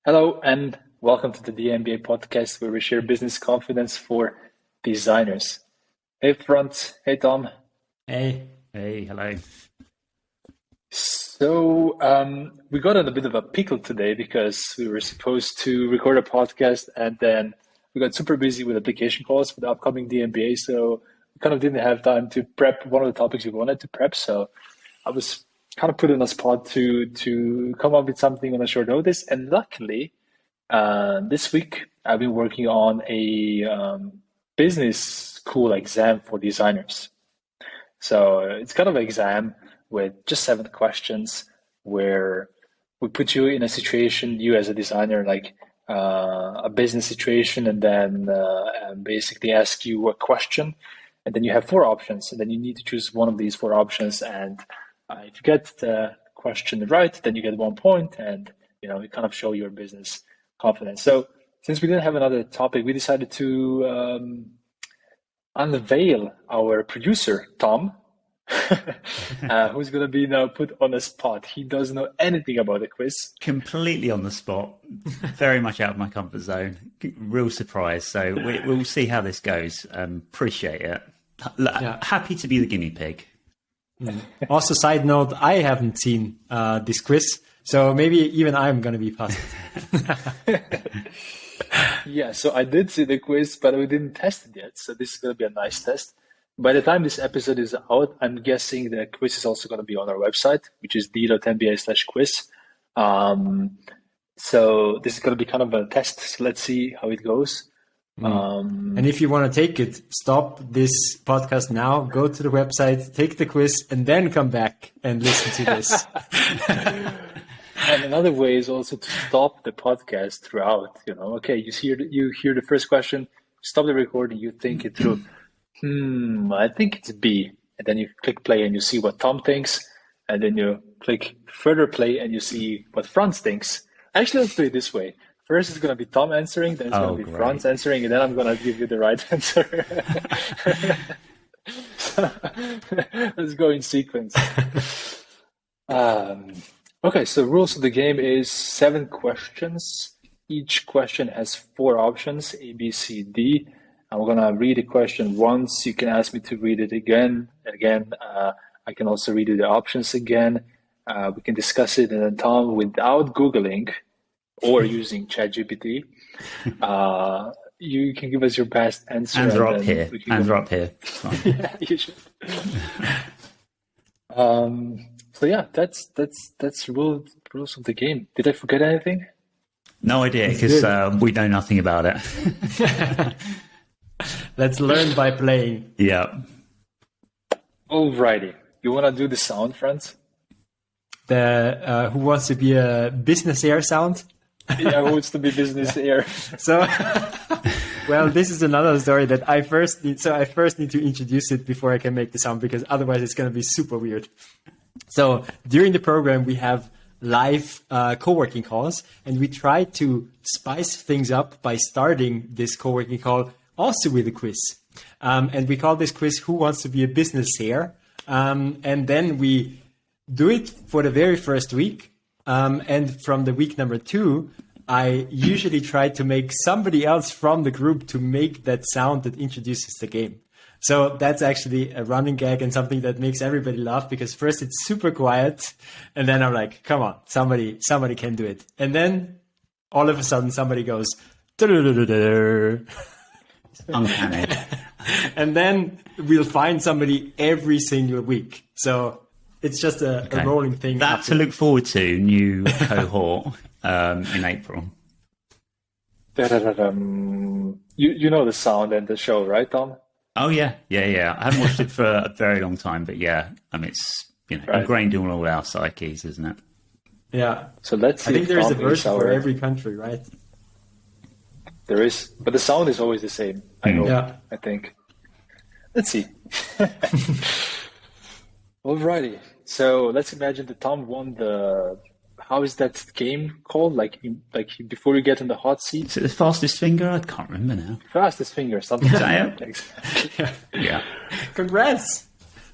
Hello and welcome to the d.MBA podcast where we share business confidence for designers. Hey Franz, hey Tom. Hey. Hey, hello. So we got in a bit of a pickle today because we were supposed to record a podcast and then we got super busy with application calls for the upcoming d.MBA, so we kind of didn't have time to prep one of the topics we wanted to prep. So I was kind of put in a spot to come up with something on a short notice, and luckily this week I've been working on a business school exam for designers. So it's kind of an exam with just 7 questions where we put you in a situation, you as a designer, like a business situation, and then basically ask you a question, and then you have 4 options, and then you need to choose one of these 4 options. And if you get the question right, then you get 1 point, and you kind of show your business confidence. So since we didn't have another topic, we decided to unveil our producer, Tom, who's going to be now put on the spot. He doesn't know anything about the quiz. Completely on the spot, very much out of my comfort zone. Real surprise. So we'll see how this goes. Appreciate it. Happy to be the guinea pig. Also, side note, I haven't seen this quiz, so maybe even I'm going to be positive. Yeah, so I did see the quiz, but we didn't test it yet. So this is going to be a nice test. By the time this episode is out, I'm guessing the quiz is also going to be on our website, which is d.MBA/quiz. So this is going to be kind of a test. So let's see how it goes. And if you want to take it, stop this podcast now, go to the website, take the quiz, and then come back and listen to this. And another way is also to stop the podcast throughout. Okay, you hear the first question, stop the recording, you think it through. I think it's B. And then you click play and you see what Tom thinks. And then you click further play and you see what Franz thinks. Actually, let's do it this way. First it's going to be Tom answering, then it's going to be Franz answering, and then I'm going to give you the right answer. Let's go in sequence. Okay, so rules of the game is 7 questions. Each question has 4 options, A, B, C, D. I'm going to read the question once. You can ask me to read it again. I can also read you the options again. We can discuss it, and then Tom, without Googling or using ChatGPT, you can give us your best answer. Hands are up here. Hands are up here. Yeah, you should. So yeah, that's rules of the game. Did I forget anything? No idea, because we know nothing about it. Let's learn by playing. Yeah. Alrighty. You want to do the sound, friends? The who wants to be a Businessaire sound? Yeah, who wants to be Businessaire? So, well, this is another story that I first need to introduce it before I can make the sound, because otherwise it's going to be super weird. So during the program, we have live co-working calls, and we try to spice things up by starting this co-working call also with a quiz. And we call this quiz, Who Wants to be a Businessaire? And then we do it for the very first week. And from the week number 2, I usually try to make somebody else from the group to make that sound that introduces the game. So that's actually a running gag and something that makes everybody laugh, because first it's super quiet, and then I'm like, come on, somebody can do it. And all of a sudden somebody goes, Uncanny. and then we'll find somebody every single week. So it's just a rolling thing. That to look forward to, new cohort in April. You know the sound and the show, right, Tom? Oh, yeah. I haven't watched it for a very long time, but yeah, it's ingrained in all our psyches, isn't it? Yeah. So let's see. I think there's a version for every country, right? There is, but the sound is always the same. I know. Yeah. I think. Let's see. Alrighty. So let's imagine that Tom won the. How is that game called? Like before you get in the hot seat? Is it the fastest finger? I can't remember now. Fastest finger, something like that. Yeah. Congrats.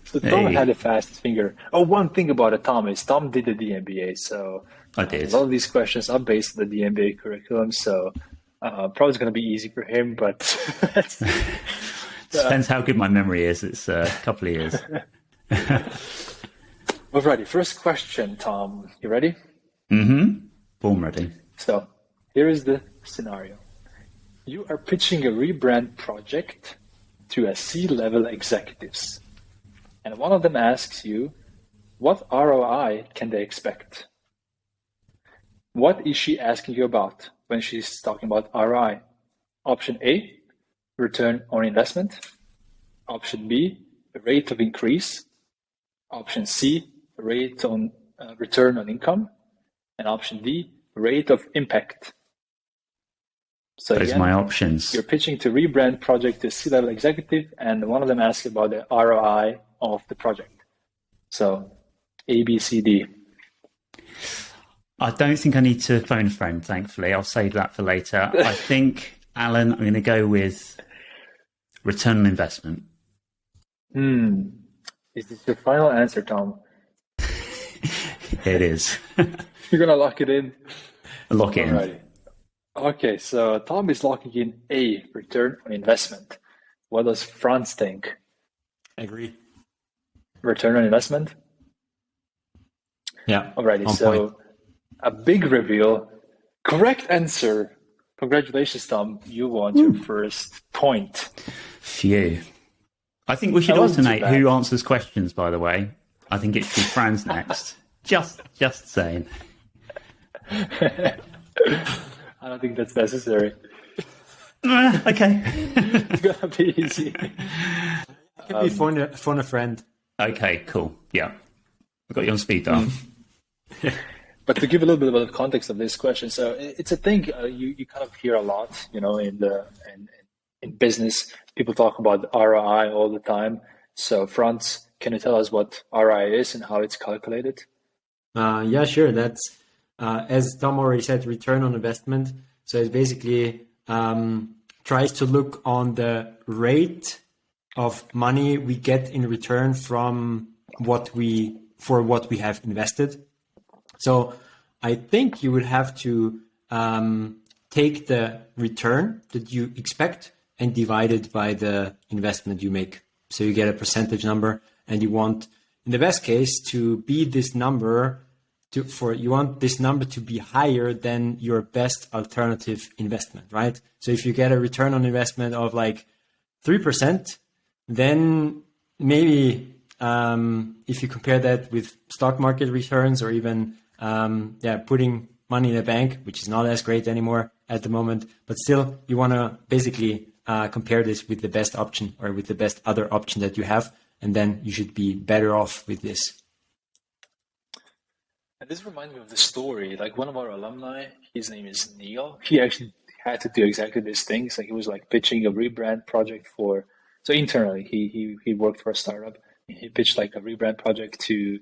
So Tom had the fastest finger. Oh, one thing about it, Tom, is Tom did the d.MBA. So I did. A lot of these questions are based on the d.MBA curriculum, so probably it's going to be easy for him, but depends how good my memory is. It's a couple of years. Alrighty, first question, Tom. You ready? Mm-hmm. Born ready. So here is the scenario. You are pitching a rebrand project to a C-level executives, and one of them asks you, what ROI can they expect? What is she asking you about when she's talking about ROI? Option A, return on investment. Option B, rate of increase. Option C, rate on return on income. And option D, rate of impact. So those again, are my options. You're pitching to rebrand project to C-level executive, and one of them asks you about the ROI of the project. So A, B, C, D. I don't think I need to phone a friend, thankfully. I'll save that for later. I think, Alan, I'm going to go with return on investment. Is this your final answer, Tom? It is. You're going to lock it in? Lock it in. Alrighty. Okay, so Tom is locking in A, return on investment. What does Franz think? I agree. Return on investment? Yeah. Alrighty, so point. A big reveal. Correct answer. Congratulations, Tom. You won your first point. Phew. I think we should alternate who answers questions, by the way. I think it should be Franz next. Just saying. I don't think that's necessary. Okay. It's going to be easy. It can be phone a friend. Okay, cool. Yeah. I've got you on speed dial. But to give a little bit of the context of this question, so it's a thing you kind of hear a lot, in business. People talk about ROI all the time. So Franz, can you tell us what ROI is and how it's calculated? Yeah, sure. That's as Tom already said, return on investment. So it basically tries to look on the rate of money we get in return from what we have invested. So I think you would have to take the return that you expect and divide it by the investment you make. So you get a percentage number, and you want, in the best case, to be this number you want this number to be higher than your best alternative investment, right? So if you get a return on investment of like 3%, then maybe if you compare that with stock market returns or even putting money in a bank, which is not as great anymore at the moment, but still you want to basically compare this with the best option or with the best other option that you have, and then you should be better off with this. And this reminds me of the story. Like one of our alumni, his name is Neil. He actually had to do exactly these things. Like he was like pitching a rebrand project so internally he worked for a startup. He pitched like a rebrand project to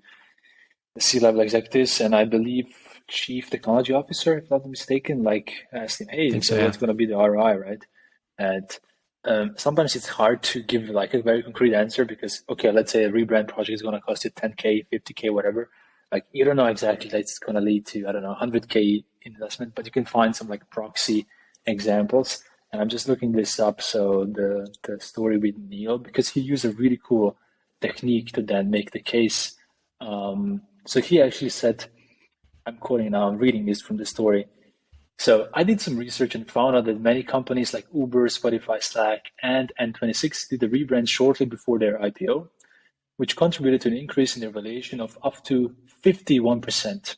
the C-level executives, and I believe chief technology officer, if not mistaken, like asked him, hey, so what's going to be the ROI, right? And sometimes it's hard to give like a very concrete answer because, okay, let's say a rebrand project is going to cost you 10K, 50K, whatever. Like you don't know exactly that it's going to lead to, 100K investment, but you can find some like proxy examples. And I'm just looking this up. So the story with Neil, because he used a really cool technique to then make the case. So he actually said, I'm quoting now, I'm reading this from the story. So I did some research and found out that many companies like Uber, Spotify, Slack, and N26 did the rebrand shortly before their IPO, which contributed to an increase in their valuation of up to 51%.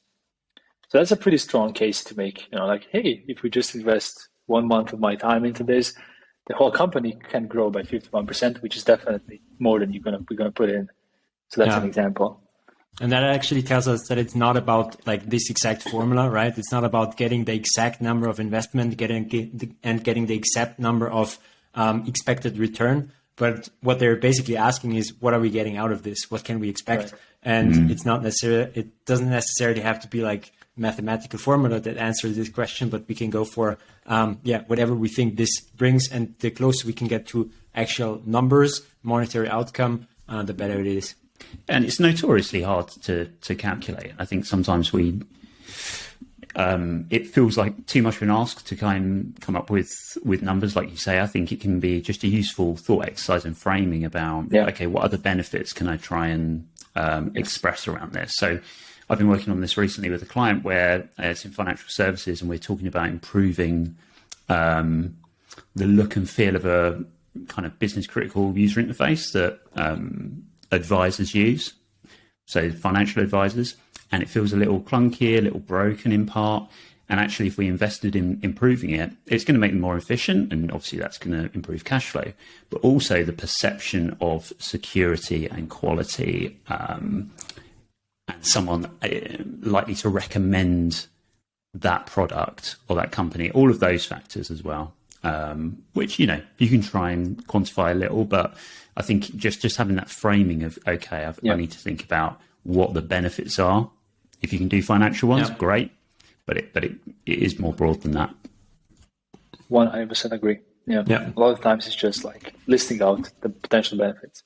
So that's a pretty strong case to make, like, hey, if we just invest 1 month of my time into this, the whole company can grow by 51%, which is definitely more than we're gonna put in. So that's an example. And that actually tells us that it's not about like this exact formula, right? It's not about getting the exact number of investment, getting the exact number of expected return. But what they're basically asking is, what are we getting out of this? What can we expect? Right. And it's not necessarily, it doesn't necessarily have to be like mathematical formula that answers this question, but we can go for, whatever we think this brings. And the closer we can get to actual numbers, monetary outcome, the better it is. And it's notoriously hard to calculate. I think sometimes we it feels like too much of an ask to come up with numbers, like you say. I think it can be just a useful thought exercise and framing about, okay, what other benefits can I try and express around this? So I've been working on this recently with a client where it's in financial services, and we're talking about improving the look and feel of a kind of business critical user interface that advisors use, so financial advisors. And it feels a little clunky, a little broken in part. And actually, if we invested in improving it, it's going to make them more efficient. And obviously, that's going to improve cash flow. But also the perception of security and quality, and someone likely to recommend that product or that company, all of those factors as well, which, you can try and quantify a little. But I think just having that framing of, okay, I need to think about what the benefits are. If you can do financial ones, great, but it is more broad than that. 100% agree. Yeah. A lot of times it's just like listing out the potential benefits.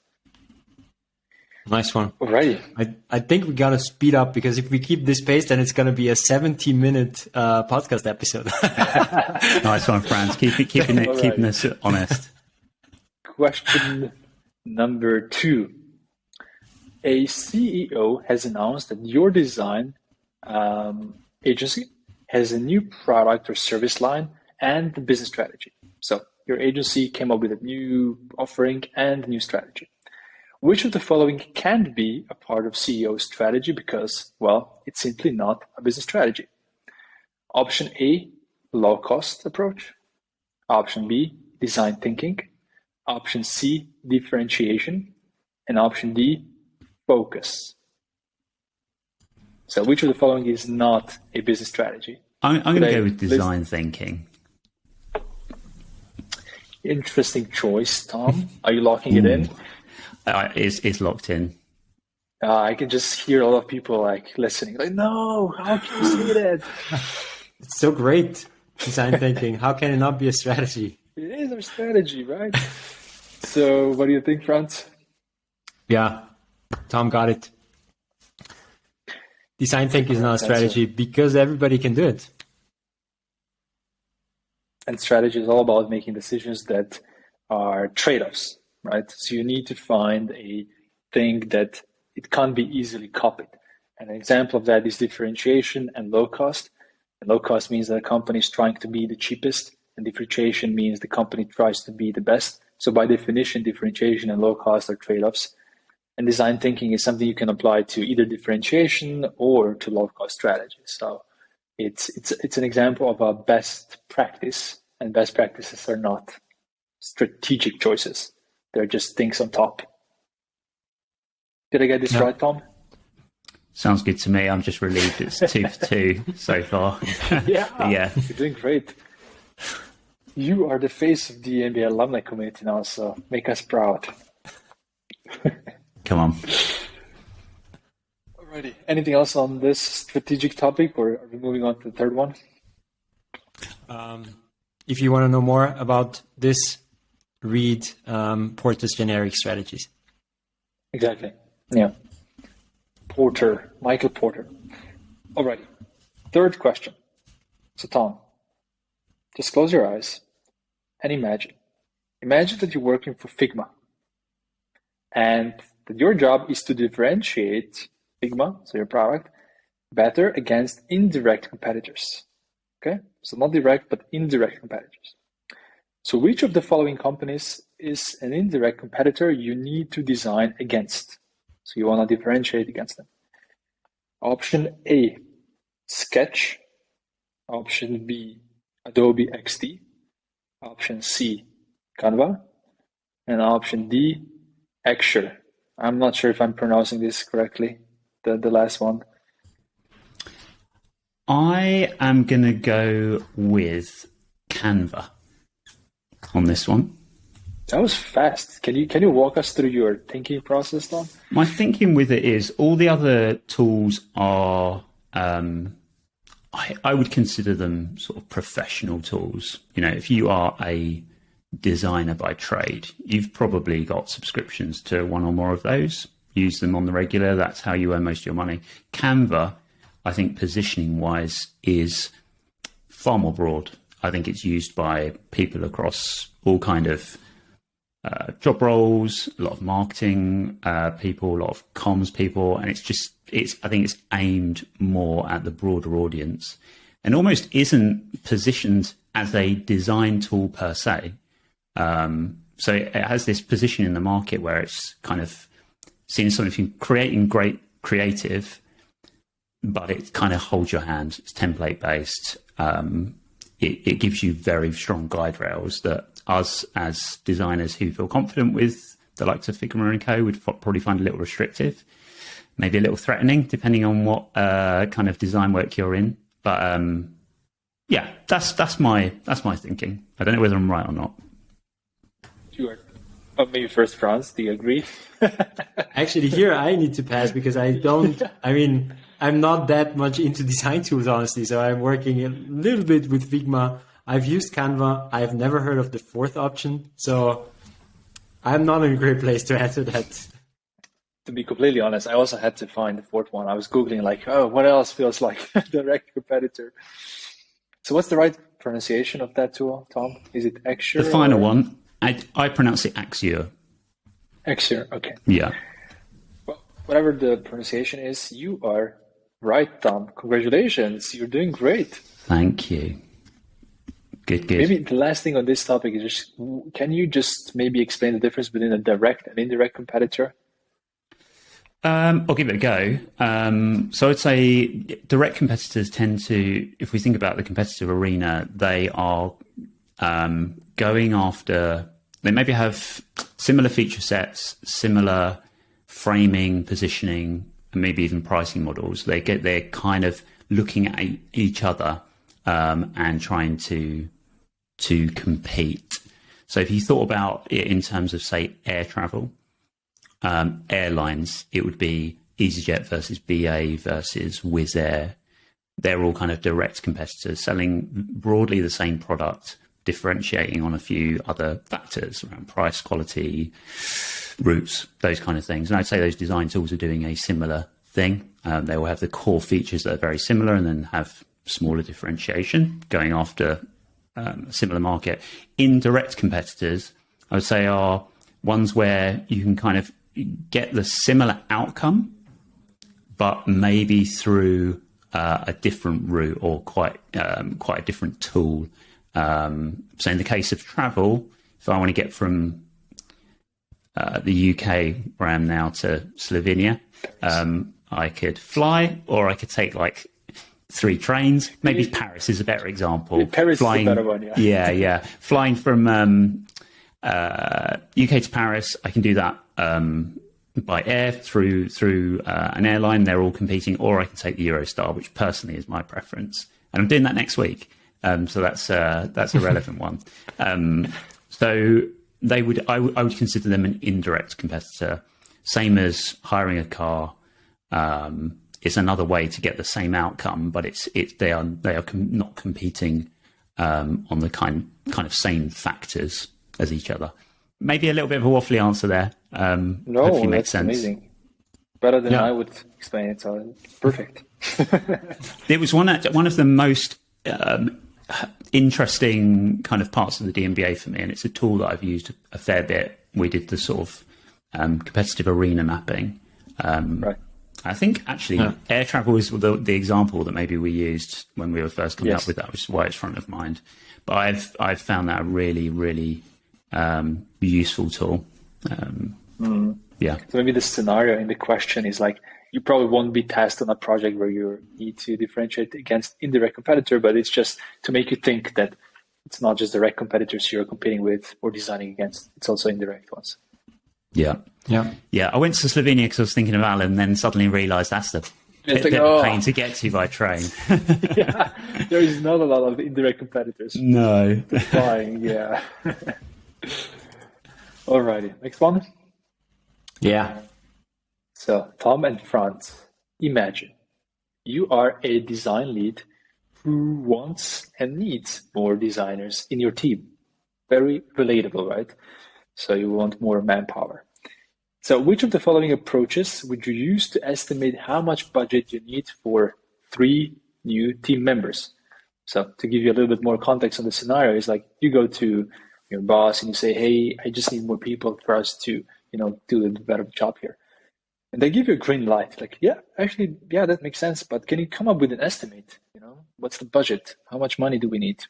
Nice one. Alrighty. I think we gotta speed up, because if we keep this pace, then it's gonna be a 70-minute podcast episode. Nice one, Franz. Keeping us honest. Question number 2. A CEO has announced that your design agency has a new product or service line and the business strategy. So your agency came up with a new offering and a new strategy. Which of the following can't be a part of CEO's strategy because, well, it's simply not a business strategy? Option A, low cost approach. Option B, design thinking. Option C, differentiation. And option D, focus. So which of the following is not a business strategy? I'm going to go with design thinking. Interesting choice, Tom. Are you locking it in? It's locked in. I can just hear a lot of people like listening. Like, no, how can you say that? It's so great. Design thinking. How can it not be a strategy? It is our strategy, right? So what do you think, Franz? Yeah. Tom got it. Design thinking is not a strategy because everybody can do it. And strategy is all about making decisions that are trade-offs, right? So you need to find a thing that it can't be easily copied. And an example of that is differentiation and low cost. And low cost means that a company is trying to be the cheapest, and differentiation means the company tries to be the best. So by definition, differentiation and low cost are trade-offs. And design thinking is something you can apply to either differentiation or to low cost strategy. So it's an example of a best practice, and best practices are not strategic choices. They're just things on top. Did I get this right, Tom? Sounds good to me. I'm just relieved it's 2 for 2 so far. Yeah, you're doing great. You are the face of the d.MBA alumni community now, so make us proud. Come on. Alrighty. Anything else on this strategic topic, or are we moving on to the third one? If you want to know more about this, read Porter's Generic Strategies. Exactly. Yeah. Michael Porter. Alrighty. Third question. So Tom, just close your eyes and imagine. Imagine that you're working for Figma, and that your job is to differentiate Figma, so your product, better against indirect competitors. Okay? So not direct, but indirect competitors. So which of the following companies is an indirect competitor you need to design against? So you want to differentiate against them. Option A, Sketch. Option B, Adobe XD. Option C, Canva. And option D, Exure. I'm not sure if I'm pronouncing this correctly, the last one. I am going to go with Canva on this one. That was fast. Can you walk us through your thinking process, Tom? My thinking with it is all the other tools are, I would consider them sort of professional tools. You know, if you are a designer by trade, you've probably got subscriptions to one or more of those. Use them on the regular. That's how you earn most of your money. Canva, I think positioning wise is far more broad. I think it's used by people across all kind of job roles, a lot of marketing people, a lot of comms people, and I think it's aimed more at the broader audience, and almost isn't positioned as a design tool per se. So it has this position in the market where it's kind of seen as something creating great creative, but it kind of holds your hand. It's template based. It gives you very strong guide rails that us as designers who feel confident with the likes of Figma and Co would probably find a little restrictive, maybe a little threatening, depending on what kind of design work you're in. But yeah, that's my thinking. I don't know whether I'm right or not. Sure. Maybe first, Franz, do you agree? Actually, here I need to pass because I'm not that much into design tools, honestly. So I'm working a little bit with Figma. I've used Canva. I've never heard of the fourth option. So I'm not in a great place to answer that. To be completely honest, I also had to find the fourth one. I was Googling like, oh, what else feels like a direct competitor? So what's the right pronunciation of that tool, Tom? Is it Axure? The final one, I pronounce it Axure. Axure, okay. Yeah. Well, whatever the pronunciation is, you are right, Tom. Congratulations. You're doing great. Thank you. Good. Maybe the last thing on this topic is just, can you just maybe explain the difference between a direct and indirect competitor? I'll give it a go. So I'd say direct competitors tend to, if we think about the competitive arena, they are going after, they maybe have similar feature sets, similar framing, positioning, and maybe even pricing models. They're kind of looking at each other and trying to compete. So if you thought about it in terms of, say, air travel, airlines, it would be EasyJet versus BA versus Wizz Air. They're all kind of direct competitors selling broadly the same product, differentiating on a few other factors around price, quality, routes, those kind of things. And I'd say those design tools are doing a similar thing. They will have the core features that are very similar and then have smaller differentiation going after a similar market. Indirect competitors, I would say, are ones where you can kind of get the similar outcome, but maybe through a different route or quite a different tool. So in the case of travel, if I want to get from the UK, where I am now, to Slovenia, I could fly, or I could take like 3 trains. Maybe Paris is a better example. Yeah, Paris is a better one, yeah. Yeah. Flying from UK to Paris, I can do that by air through an airline. They're all competing, or I can take the Eurostar, which personally is my preference. And I'm doing that next week. So that's a relevant one. So I would consider them an indirect competitor. Same as hiring a car. It's another way to get the same outcome, but they are not competing on the kind of same factors as each other. Maybe a little bit of a waffly answer there. No, that's sense. Amazing. Better than I would explain it. So perfect. It was one of the most interesting kind of parts of the d.MBA for me, and it's a tool that I've used a fair bit. We did the sort of competitive arena mapping. Right. I think actually air travel is the example that maybe we used when we were first coming up with that, which is why it's front of mind. But I've found that a really, really useful tool. Yeah. So maybe the scenario in the question is like, you probably won't be tasked on a project where you need to differentiate against indirect competitor, but it's just to make you think that it's not just direct competitors you're competing with or designing against. It's also indirect ones. Yeah. I went to Slovenia because I was thinking of Alan, and then suddenly realised that's the bit of pain to get to by train. Yeah, there is not a lot of indirect competitors. No. Flying, yeah. Alrighty, next one. Yeah. So, Tom and Franz, imagine you are a design lead who wants and needs more designers in your team. Very relatable, right? So you want more manpower. So which of the following approaches would you use to estimate how much budget you need for 3 new team members. So to give you a little bit more context on the scenario, is like you go to your boss and you say, hey, I just need more people for us to, do a better job here. And they give you a green light, like, yeah, actually, yeah, that makes sense. But can you come up with an estimate? What's the budget? How much money do we need?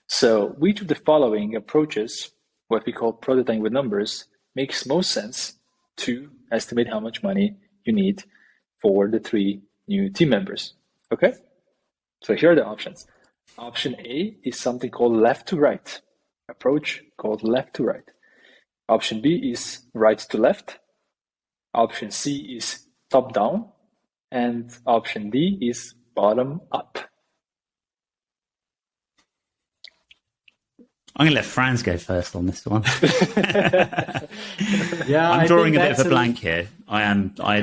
So which of the following approaches, what we call prototyping with numbers, makes most sense to estimate how much money you need for the 3 new team members? Okay, so here are the options. Option A is something called left to right, approach called left to right. Option B is right to left. Option C is top down. And option D is bottom up. I'm going to let Franz go first on this one. Yeah, I'm drawing a bit of a blank here.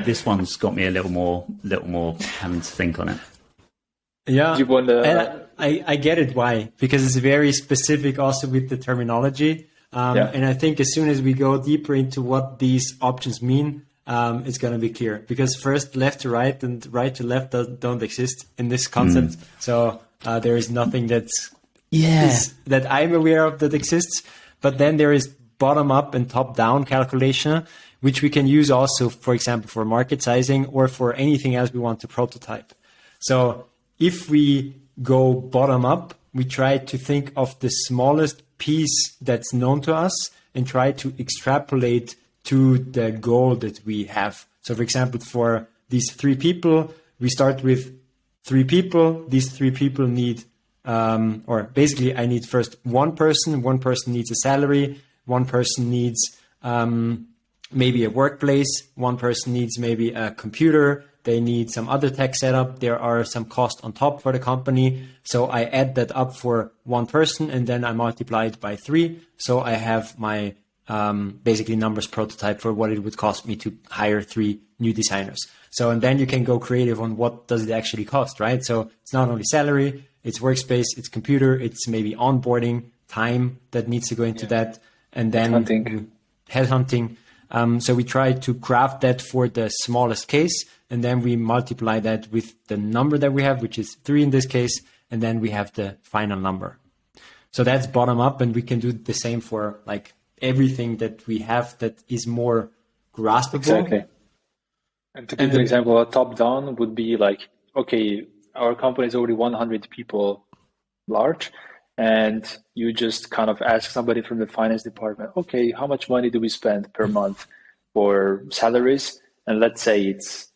This one's got me a little more having to think on it. Yeah, Do you want and I get it why, because it's very specific also with the terminology. And I think as soon as we go deeper into what these options mean, it's going to be clear. Because first, left to right and right to left don't exist in this concept. So there is nothing that I'm aware of that exists. But then there is bottom up and top down calculation, which we can use also, for example, for market sizing or for anything else we want to prototype. So if we go bottom up, we try to think of the smallest piece that's known to us and try to extrapolate to the goal that we have. So for example, for these 3 people, we start with 3 people. These 3 people need, or basically I need first one person needs a salary, one person needs maybe a workplace, one person needs maybe a computer, they need some other tech setup, there are some costs on top for the company. So I add that up for one person and then I multiply it by 3. So I have my basically numbers prototype for what it would cost me to hire 3 new designers. So, and then you can go creative on what does it actually cost, right? So it's not only salary, it's workspace, it's computer, it's maybe onboarding, time that needs to go into that. And then headhunting. So we try to craft that for the smallest case, and then we multiply that with the number that we have, which is 3 in this case, and then we have the final number. So that's bottom up, and we can do the same for like everything that we have that is more graspable. Exactly. And to give an example, a top down would be like, okay, our company is already 100 people large, and you just kind of ask somebody from the finance department, okay, how much money do we spend per month for salaries? And let's say it's,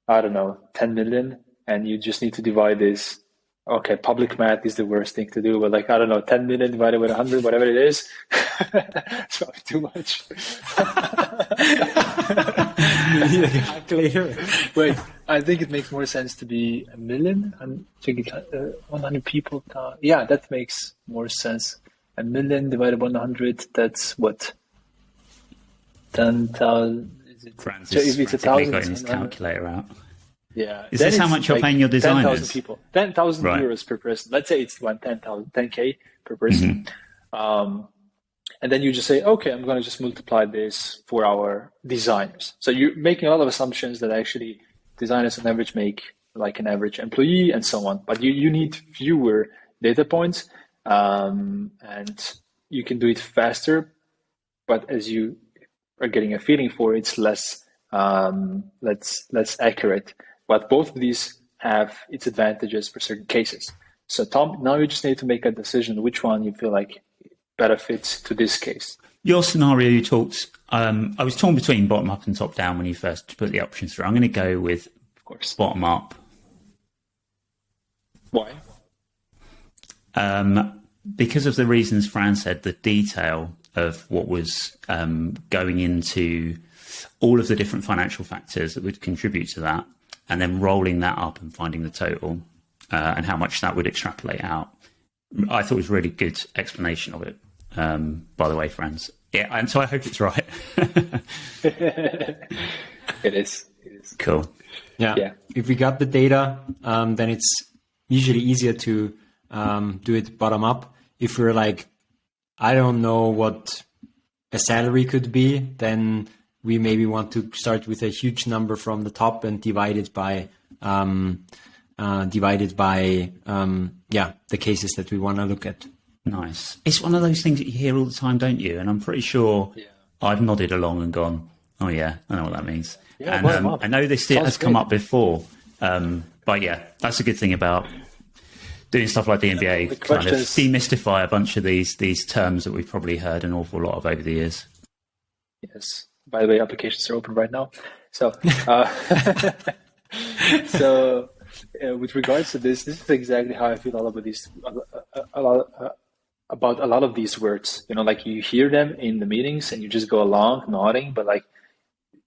I don't know, 10 million, and you just need to divide this. Okay, public math is the worst thing to do, but like, I don't know, 10 million divided with 100, whatever it is, it's probably too much. Wait, I think it makes more sense to be a million. I'm thinking 100 people. Yeah, that makes more sense. A million divided by 100, that's what? 10,000. Franz So is if it's frantically getting his calculator out. Yeah. Is this how much you're paying your designers? 10,000 people. 10,000 euros per person. Let's say it's 10K per person. And then you just say, okay, I'm going to just multiply this for our designers. So you're making a lot of assumptions that actually designers on average make like an average employee and so on. But you need fewer data points, and you can do it faster. But as you are getting a feeling for, it's less accurate. But both of these have its advantages for certain cases. So Tom, now you just need to make a decision which one you feel like better fits to this case. Your scenario you talked, I was torn between bottom up and top down when you first put the options through. I'm going to go with, of course, bottom up. Why? Because of the reasons Fran said, the detail of what was going into all of the different financial factors that would contribute to that, and then rolling that up and finding the total and how much that would extrapolate out. I thought it was a really good explanation of it, by the way, friends. Yeah, and so I hope it's right. It is. Cool. Yeah. If we got the data, then it's usually easier to do it bottom up. If we're like, I don't know what a salary could be, then we maybe want to start with a huge number from the top and divide it by divided by the cases that we want to look at. Nice. It's one of those things that you hear all the time, don't you? And I'm pretty sure I've nodded along and gone, oh yeah, I know what that means. Yeah, and I know this has come up before, but yeah, that's a good thing about doing stuff like d.MBA, kind of demystify a bunch of these terms that we've probably heard an awful lot of over the years. Yes. By the way, applications are open right now. So, with regards to this is exactly how I feel about a lot of these words. You know, like you hear them in the meetings and you just go along nodding, but like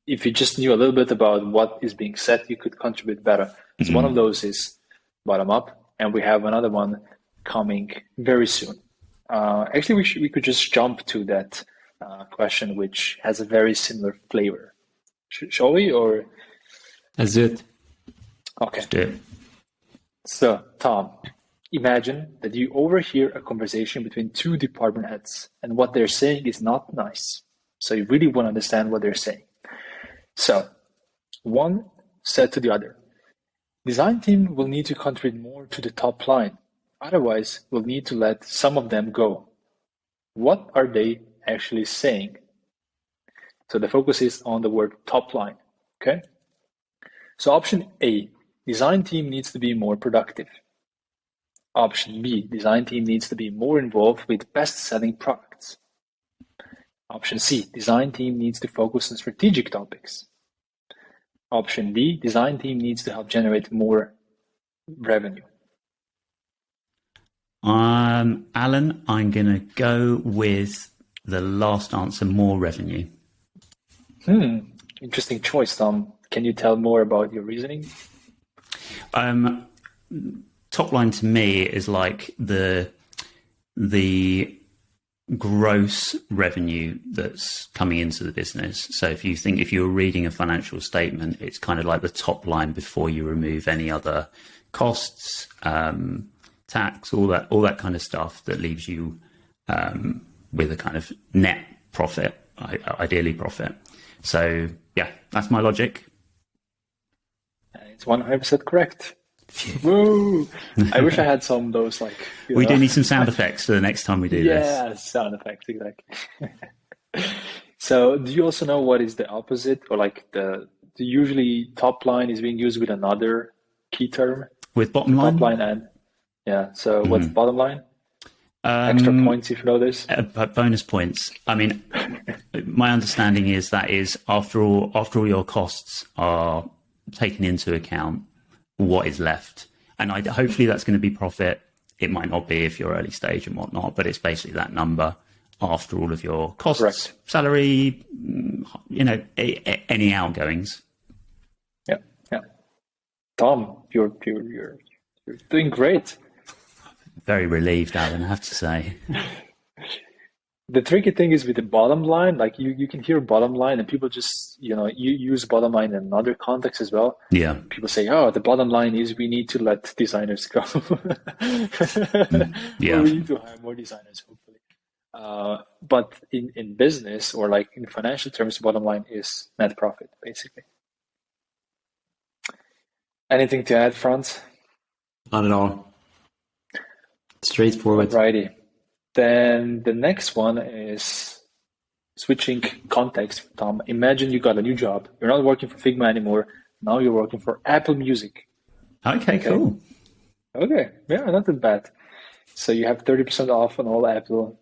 if you just knew a little bit about what is being said, you could contribute better. So one of those is bottom up, and we have another one coming very soon. Actually, we could just jump to that question, which has a very similar flavor. Shall we, or? That's it. Okay. Let's do it. So, Tom, imagine that you overhear a conversation between two department heads, and what they're saying is not nice. So you really want to understand what they're saying. So, one said to the other, design team will need to contribute more to the top line. Otherwise, we'll need to let some of them go. What are they actually saying? So the focus is on the word top line. Okay. So option A, design team needs to be more productive. Option B, design team needs to be more involved with best-selling products. Option C, design team needs to focus on strategic topics. Option D, design team needs to help generate more revenue. Alan, I'm going to go with the last answer, more revenue. Interesting choice, Tom. Can you tell more about your reasoning? Top line to me is like the gross revenue that's coming into the business. So if you're reading a financial statement, it's kind of like the top line before you remove any other costs, tax, all that kind of stuff that leaves you with a kind of net profit, ideally profit. So yeah, that's my logic. It's 100% correct. Woo! I wish I had some of those. Like we do need some sound effects for the next time we do this. Yeah, sound effects, exactly. So, do you also know what is the opposite, or like the usually top line is being used with another key term? With bottom line? Top line and yeah. So, what's bottom line? Extra points if you know this. Bonus points. I mean, my understanding is that is after all your costs are taken into account, what is left, and hopefully that's going to be profit. It might not be if you're early stage and whatnot, but it's basically that number after all of your costs, correct. Salary, any outgoings. Yeah. Tom, you're doing great. Very relieved, Alan, I have to say. The tricky thing is with the bottom line, like you can hear bottom line and people just, you use bottom line in another context as well. Yeah. People say, oh, the bottom line is we need to let designers go. Yeah. Or we need to hire more designers, hopefully. But in business or like in financial terms, bottom line is net profit, basically. Anything to add, Franz? Not at all. Straightforward. Righty. Then the next one is switching context, Tom. Imagine you got a new job. You're not working for Figma anymore. Now you're working for Apple Music. Okay, cool. Okay, yeah, not that bad. So you have 30% off on all Apple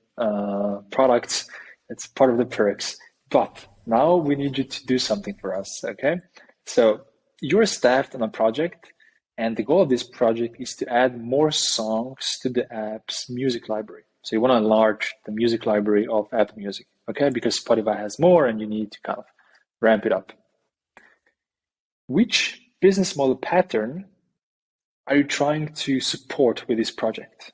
products. It's part of the perks. But now we need you to do something for us, okay? So you're staffed on a project, and the goal of this project is to add more songs to the app's music library. So you want to enlarge the music library of Apple Music, okay? Because Spotify has more and you need to kind of ramp it up. Which business model pattern are you trying to support with this project?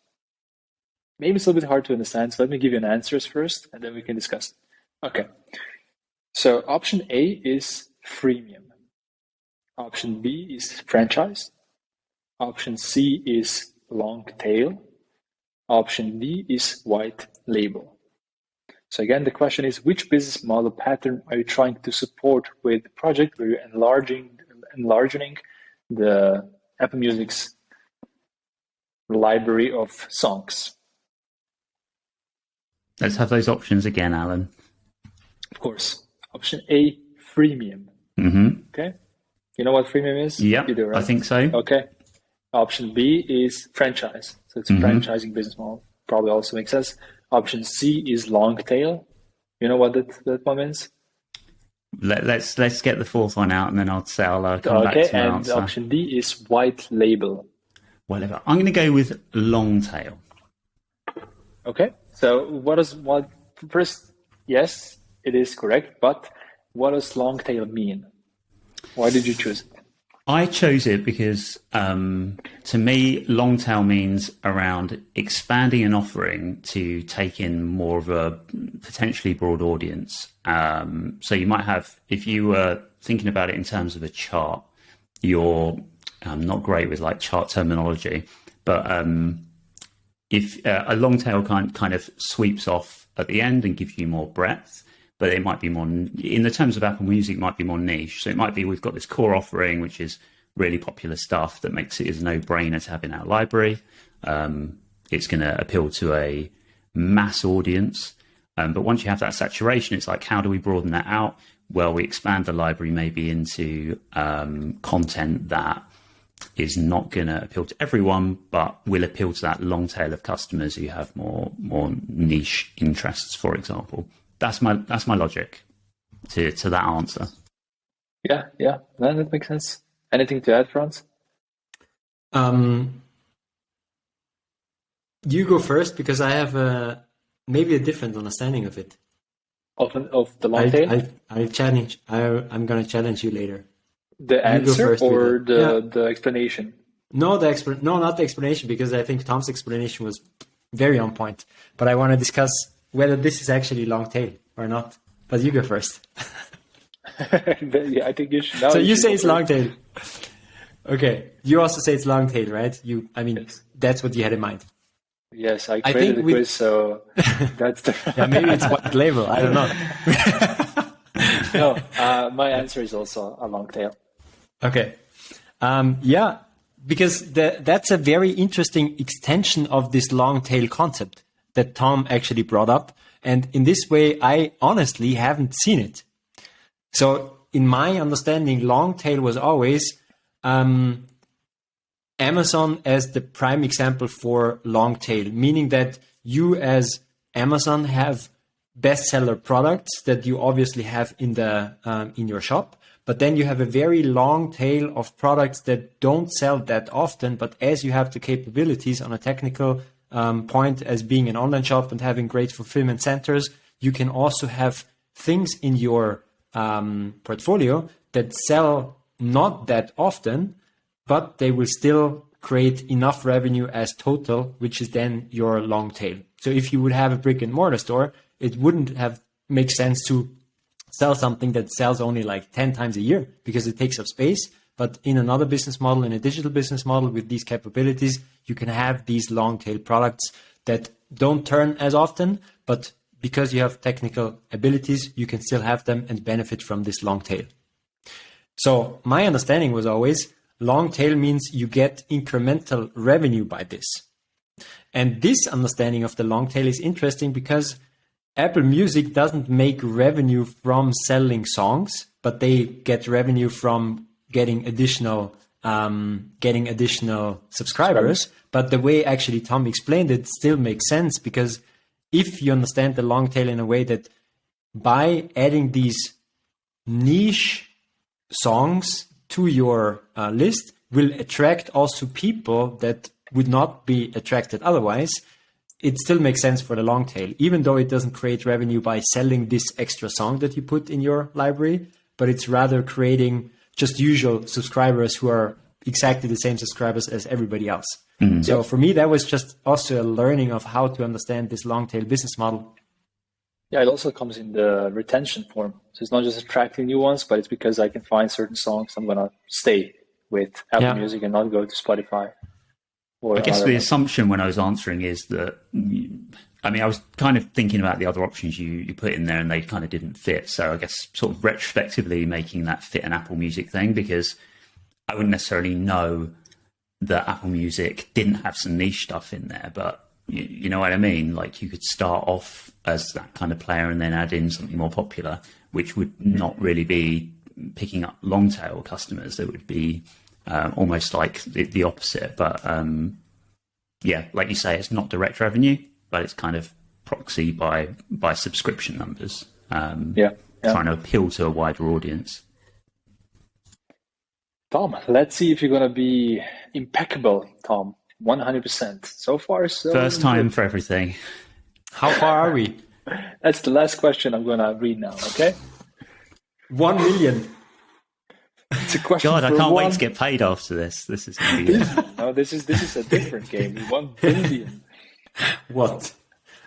Maybe it's a little bit hard to understand, so let me give you an answers first and then we can discuss it. Okay. So option A is freemium. Option B is franchise. Option C is long tail. Option D is white label. So again, the question is, which business model pattern are you trying to support with the project where you're enlarging the Apple Music's library of songs. Let's have those options again, Alan. Of course. Option A, freemium. Okay. You know what freemium is? Yeah, You do, right? I think so. Okay. Option B is franchise. So it's a franchising business model. Probably also makes sense. Option C is long tail. You know what that one means? Let's get the fourth one out, and then I'll say I'll come back to my and answer. option D is white label. Whatever. I'm going to go with long tail. Okay. So first, yes, it is correct, but what does long tail mean? Why did you choose it? I chose it because to me, long tail means around expanding an offering to take in more of a potentially broad audience. So you might have, if you were thinking about it in terms of a chart, you're not great with like chart terminology, but if a long tail kind of sweeps off at the end and gives you more breadth, but it might be more, in the terms of Apple Music, it might be more niche. So it might be, we've got this core offering, which is really popular stuff that makes it a no-brainer to have in our library. It's going to appeal to a mass audience. But once you have that saturation, it's like, how do we broaden that out? Well, we expand the library maybe into content that is not going to appeal to everyone, but will appeal to that long tail of customers who have more niche interests, for example. That's my logic to that answer. Yeah, no, that makes sense. Anything to add, Franz? You go first, because I have maybe a different understanding of it. Of the long tail? I'm going to challenge you later. The answer or the explanation? No, not the explanation, because I think Tom's explanation was very on point. But I want to discuss whether this is actually long tail or not. But you go first. Yeah, I think you should. So you say it's long tail. Okay. You also say it's long tail, right? Yes. That's what you had in mind. Yes, I created the quiz, so that's the... Yeah, maybe it's white label. I don't know. No, my answer is also a long tail. Okay. Yeah, because that's a very interesting extension of this long tail concept that Tom actually brought up. And in this way, I honestly haven't seen it. So in my understanding, long tail was always Amazon as the prime example for long tail, meaning that you as Amazon have bestseller products that you obviously have in your shop, but then you have a very long tail of products that don't sell that often. But as you have the capabilities on a technical point as being an online shop and having great fulfillment centers, you can also have things in your portfolio that sell not that often, but they will still create enough revenue as total, which is then your long tail. So if you would have a brick and mortar store, it wouldn't make sense to sell something that sells only like 10 times a year, because it takes up space. But in another business model, in a digital business model with these capabilities, you can have these long tail products that don't turn as often, but because you have technical abilities, you can still have them and benefit from this long tail. So my understanding was always long tail means you get incremental revenue by this. And this understanding of the long tail is interesting because Apple Music doesn't make revenue from selling songs, but they get revenue from getting additional subscribers. But the way actually Tom explained it still makes sense, because if you understand the long tail in a way that by adding these niche songs to your list will attract also people that would not be attracted otherwise, it still makes sense for the long tail, even though it doesn't create revenue by selling this extra song that you put in your library, but it's rather creating just usual subscribers who are exactly the same subscribers as everybody else. Mm-hmm. So for me, that was just also a learning of how to understand this long tail business model. Yeah, it also comes in the retention form. So it's not just attracting new ones, but it's because I can find certain songs I'm going to stay with Apple Music and not go to Spotify. I guess the assumption when I was answering is that, I was kind of thinking about the other options you put in there and they kind of didn't fit. So I guess sort of retrospectively making that fit an Apple Music thing, because I wouldn't necessarily know that Apple Music didn't have some niche stuff in there, but you know what I mean? Like you could start off as that kind of player and then add in something more popular, which would not really be picking up long tail customers. That would be almost like the opposite. But yeah, like you say, it's not direct revenue, but it's kind of proxy by subscription numbers. Trying to appeal to a wider audience. Tom, let's see if you're going to be impeccable, Tom. 100%. So far, so first time for everything. How far are we? That's the last question I'm going to read now, okay? 1 million. It's a question. God, I can't wait to get paid after this. This is going to be... No, this is a different game. 1 billion. What?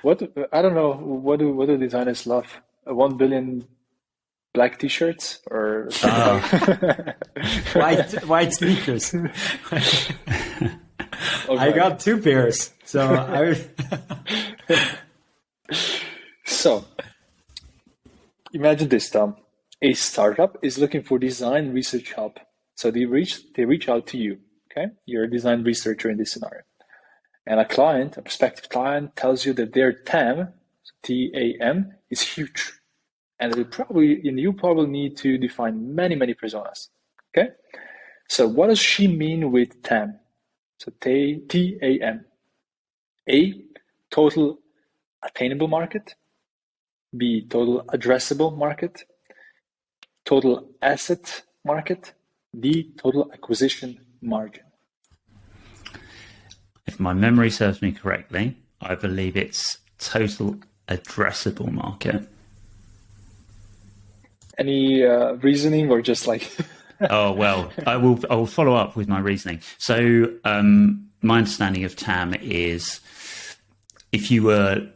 I don't know. What do designers love? 1 billion black T-shirts or something like white sneakers. Okay. I got 2 pairs. So imagine this, Tom. A startup is looking for design research help. So they reach out to you. Okay, you're a design researcher in this scenario, and a prospective client, tells you that their TAM, TAM, is huge, and you probably need to define many personas. Okay, so what does she mean with TAM? So TAM. A, total attainable market. B, total addressable market. Total asset market. D, total acquisition margin. If my memory serves me correctly, I believe it's total addressable market. Any reasoning or just like... Oh, well, I will follow up with my reasoning. So my understanding of TAM is if you were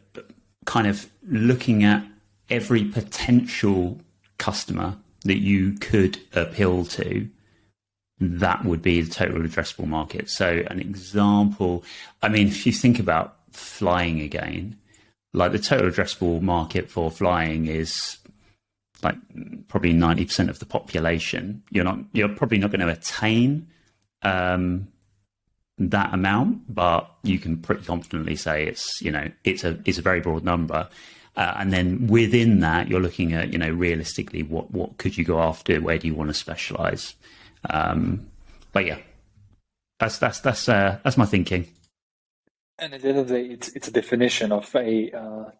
kind of looking at every potential customer that you could appeal to, that would be the total addressable market. So an example, I mean, if you think about flying again, like the total addressable market for flying is like probably 90% of the population. You're probably not going to attain that amount, but you can pretty confidently say it's a very broad number. And then within that, you're looking at, realistically, what could you go after? Where do you want to specialize? But yeah, that's my thinking. And at the end of the day, it's a definition of a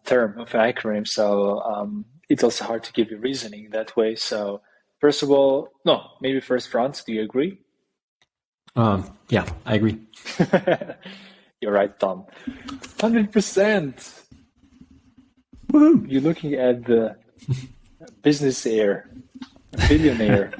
term, of an acronym. So it's also hard to give you reasoning that way. So first of all, maybe first, Franz, do you agree? Yeah, I agree. You're right, Tom. 100%. Woo! You're looking at the Businessaire, billionaire.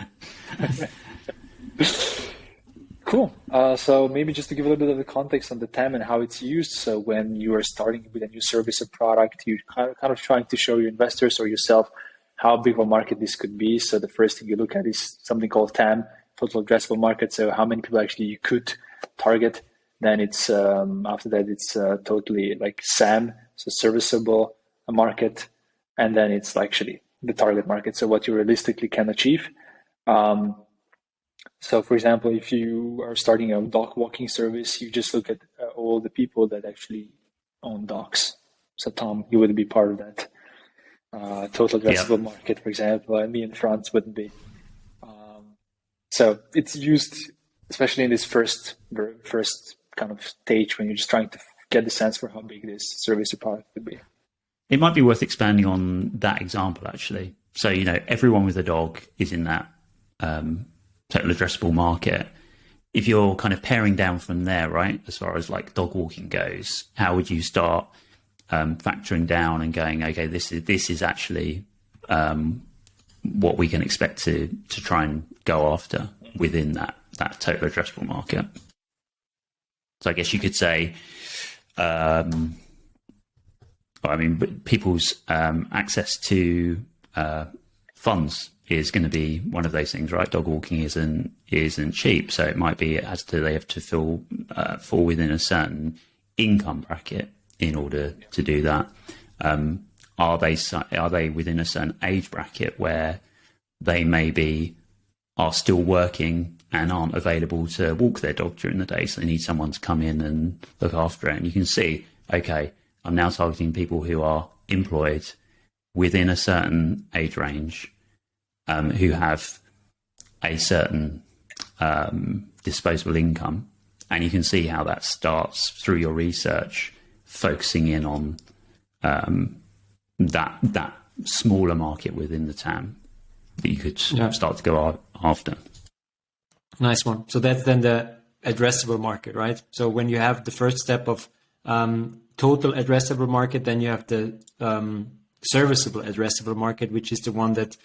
Cool. So maybe just to give a little bit of the context on the TAM and how it's used. So when you are starting with a new service or product, you're kind of trying to show your investors or yourself how big of a market this could be. So the first thing you look at is something called TAM, total addressable market. So how many people actually you could target. Then it's after that it's totally like SAM, so serviceable market, and then it's actually the target market. So what you realistically can achieve. So, for example, if you are starting a dog walking service, you just look at all the people that actually own dogs. So, Tom, you would be part of that total addressable market, for example, and me and Franz wouldn't be. So, it's used, especially in this first kind of stage when you're just trying to get the sense for how big this service or product could be. It might be worth expanding on that example, actually. So, everyone with a dog is in that total addressable market. If you're kind of paring down from there, right, as far as like dog walking goes, how would you start factoring down and going, okay, this is actually what we can expect to try and go after within that total addressable market? So I guess you could say, people's access to funds is going to be one of those things, right? Dog walking isn't cheap, so it might be they have to fall within a certain income bracket in order to do that. Are they within a certain age bracket where they maybe are still working and aren't available to walk their dog during the day. So they need someone to come in and look after it. And you can see, okay, I'm now targeting people who are employed within a certain age range, who have a certain disposable income. And you can see how that starts through your research, focusing in on that smaller market within the TAM that you could start to go after. Nice one. So that's then the addressable market, right? So when you have the first step of total addressable market, then you have the serviceable addressable market, which is the one that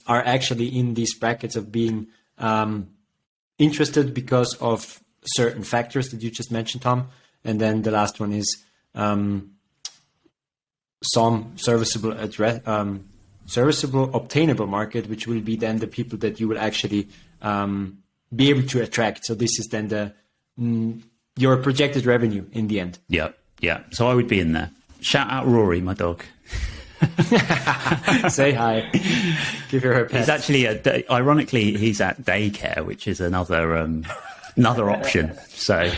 are actually in these brackets of being interested because of certain factors that you just mentioned, Tom. And then the last one is some serviceable obtainable market, which will be then the people that you will actually be able to attract. So this is then your projected revenue in the end. Yeah. So I would be in there. Shout out Rory, my dog. Say hi. Give her a pet. He's actually ironically he's at daycare, which is another option. So.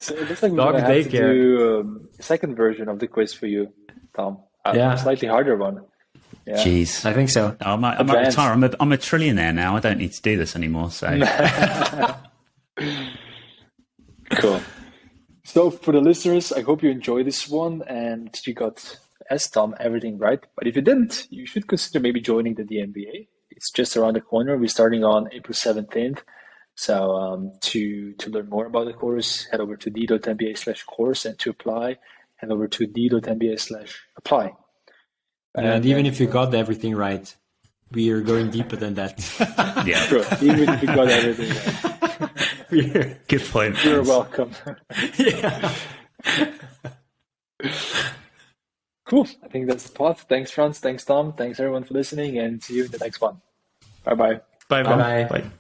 So it looks like we're going to have to do a second version of the quiz for you, Tom. A slightly harder one. Yeah. Jeez, I think so. I might retire. I'm a trillionaire now. I don't need to do this anymore. So. Cool. So for the listeners, I hope you enjoyed this one and you got, as Tom, everything right. But if you didn't, you should consider maybe joining the d.MBA. It's just around the corner. We're starting on April 17th. So to learn more about the course, head over to d.MBA/course, and to apply, head over to d.MBA/apply. And even if you got everything right, we are going deeper than that. Yeah, sure. Even if you got everything right. Good point. You're welcome. Yeah. Cool. I think that's the pod. Thanks, Franz. Thanks, Tom. Thanks, everyone, for listening, and see you in the next one. Bye-bye. Bye-bye. Bye.